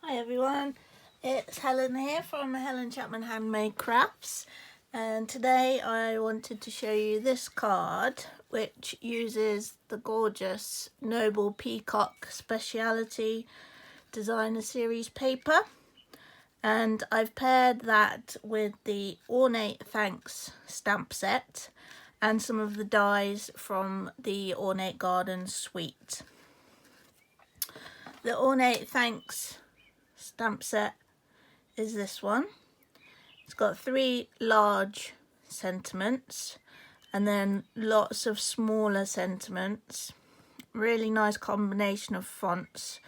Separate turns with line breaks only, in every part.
Hi everyone, it's Helen here from Helen Chapman Handmade Crafts, and today I wanted to show you this card which uses the gorgeous Noble Peacock Speciality Designer Series paper, and I've paired that with the Ornate Thanks Stamp Set and some of the dies from the Ornate Garden suite. The Ornate Thanks Stamp Set is this one. It's got 3 large sentiments and then lots of smaller sentiments. Really nice combination of fonts,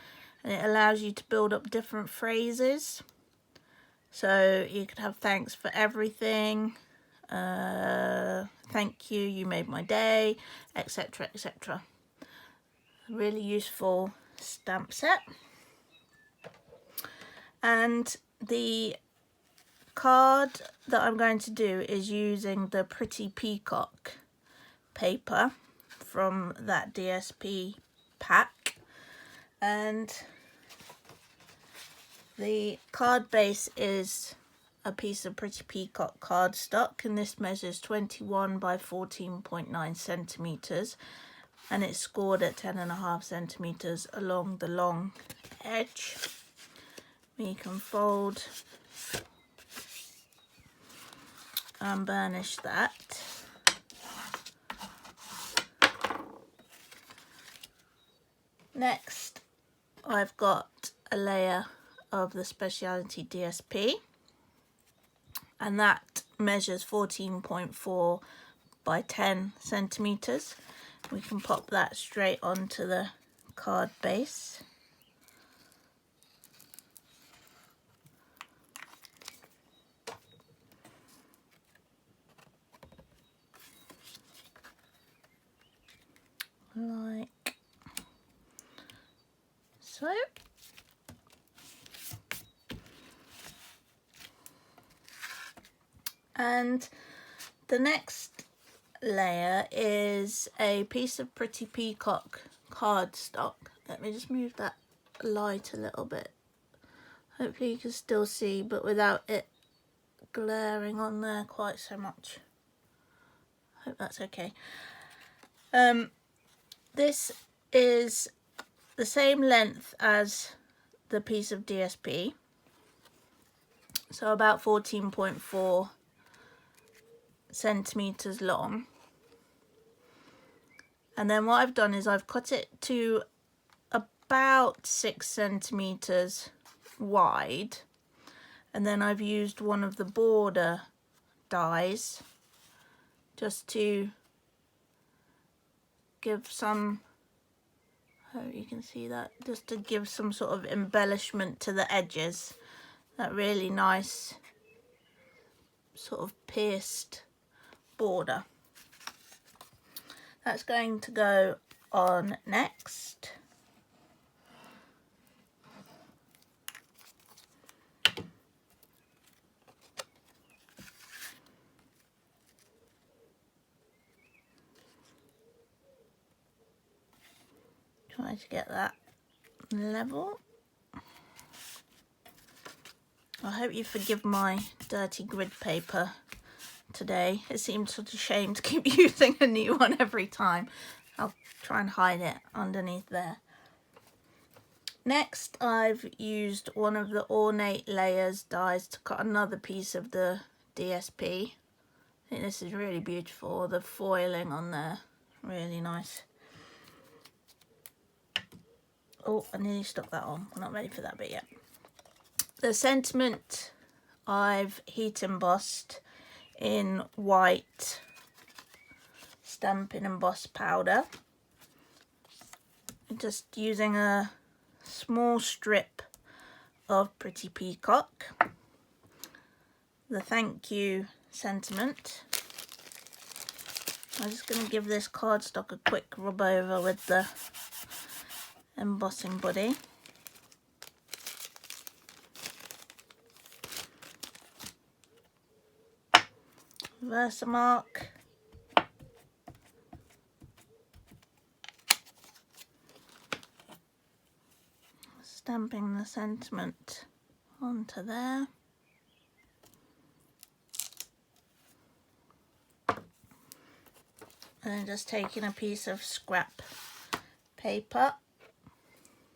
and it allows you to build up different phrases. So you could have thanks for everything, thank you, you made my day, etc, etc. Really useful stamp set. And the card that I'm going to do is using the Pretty Peacock paper from that DSP pack, and the card base is a piece of Pretty Peacock cardstock, and this measures 21 by 14.9 centimeters, and it's scored at 10.5 centimeters along the long edge. You can fold and burnish that. Next, I've got a layer of the Speciality DSP, and that measures 14.4 by 10 centimeters. We can pop that straight onto the card base. Like so. And the next layer is a piece of Pretty Peacock cardstock. Let me just move that light a little bit. Hopefully you can still see, but without it glaring on there quite so much. Hope that's okay. This is the same length as the piece of DSP, so about 14.4 centimeters long. And then what I've done is I've cut it to about 6 centimeters wide, and then I've used one of the border dies just to give some, I hope you can see that, just to give some sort of embellishment to the edges. That really nice sort of pierced border. That's going to go on next. Try to get that level. I hope you forgive my dirty grid paper today. It seems such a shame to keep using a new one every time. I'll try and hide it underneath there. Next, I've used one of the Ornate Layers dies to cut another piece of the DSP. I think this is really beautiful. The foiling on there, really nice. Oh, I nearly stuck that on. I'm not ready for that bit yet. The sentiment I've heat embossed in white Stampin' Emboss powder. Just using a small strip of Pretty Peacock. The thank you sentiment. I'm just going to give this cardstock a quick rub over with the embossing buddy. Versamark. stamping the sentiment onto there. And just taking a piece of scrap paper,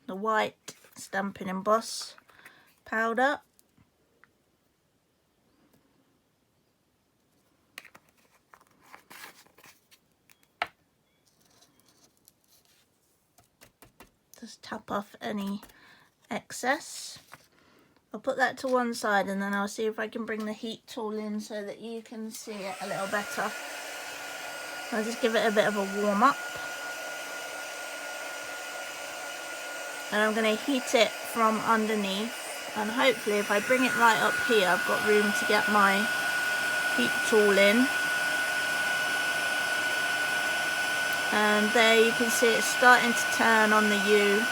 the white Stampin' Emboss powder, just tap off any excess. I'll put that to one side and then I'll see if I can bring the heat tool in so that you can see it a little better. I'll just give it a bit of a warm up. And I'm going to heat it from underneath, and hopefully if I bring it right up here I've got room to get my heat tool in. And there you can see it's starting to turn on the U.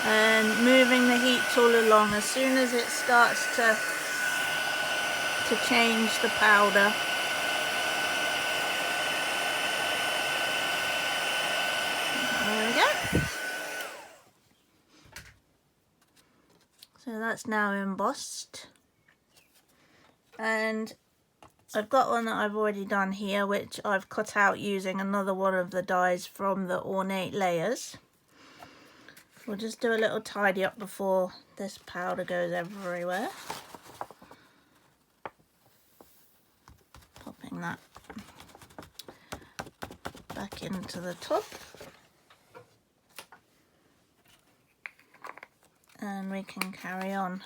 And moving the heat tool along, as soon as it starts to change the powder. There we go. So that's now embossed. And I've got one that I've already done here, which I've cut out using another one of the dies from the Ornate layers. We'll just do a little tidy up before this powder goes everywhere. Popping that back into the tub. And we can carry on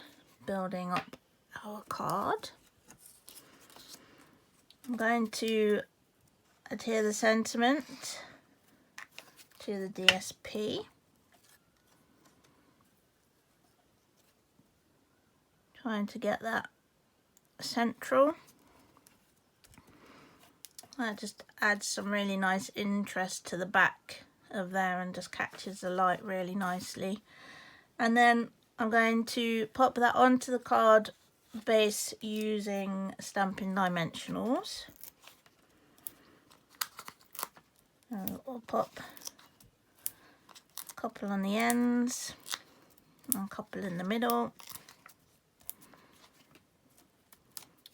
building up our card. I'm going to adhere the sentiment to the DSP. Trying to get that central. That just adds some really nice interest to the back of there and just catches the light really nicely. And then I'm going to pop that onto the card base using Stampin' Dimensionals. I'll pop a couple on the ends and a couple in the middle.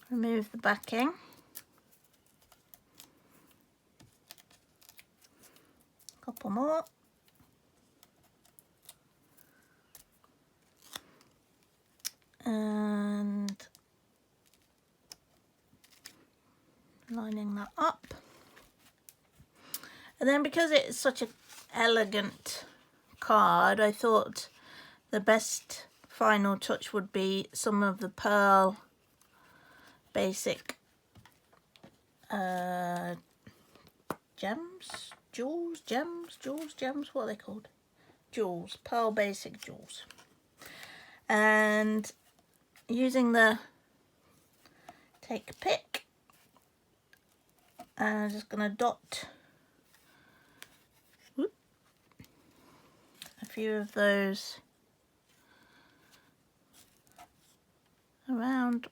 Remove the backing. A couple more. And lining that up. And then because it's such an elegant card, I thought the best final touch would be some of the pearl basic gems, gems, what are they called? Jewels, pearl basic jewels. And using the take pick, and I'm just going to dot a few of those around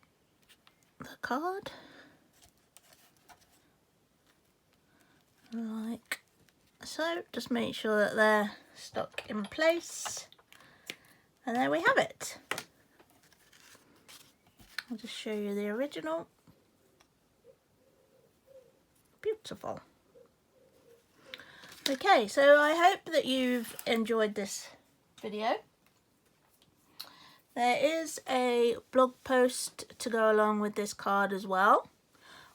the card, like so. Just make sure that they're stuck in place, and there we have it. I'll just show you the original. Beautiful. Okay, so I hope that you've enjoyed this video. There is a blog post to go along with this card as well.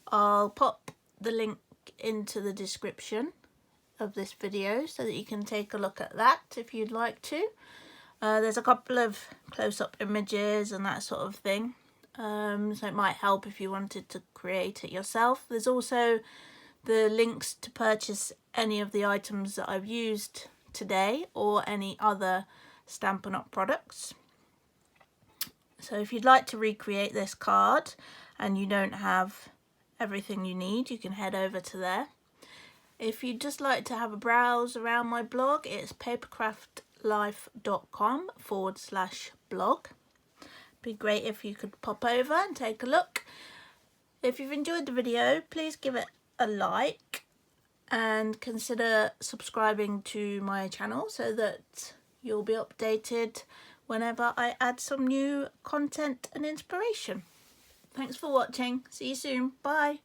I'll pop the link into the description of this video so that you can take a look at that if you'd like to. There's a couple of close-up images and that sort of thing. So it might help if you wanted to create it yourself. There's also the links to purchase any of the items that I've used today or any other Stampin' Up products. So if you'd like to recreate this card and you don't have everything you need, you can head over to there. If you'd just like to have a browse around my blog, it's papercraftlife.com/blog. Be great if you could pop over and take a look. If you've enjoyed the video, please give it a like and consider subscribing to my channel so that you'll be updated whenever I add some new content and inspiration. Thanks for watching. See you soon. Bye.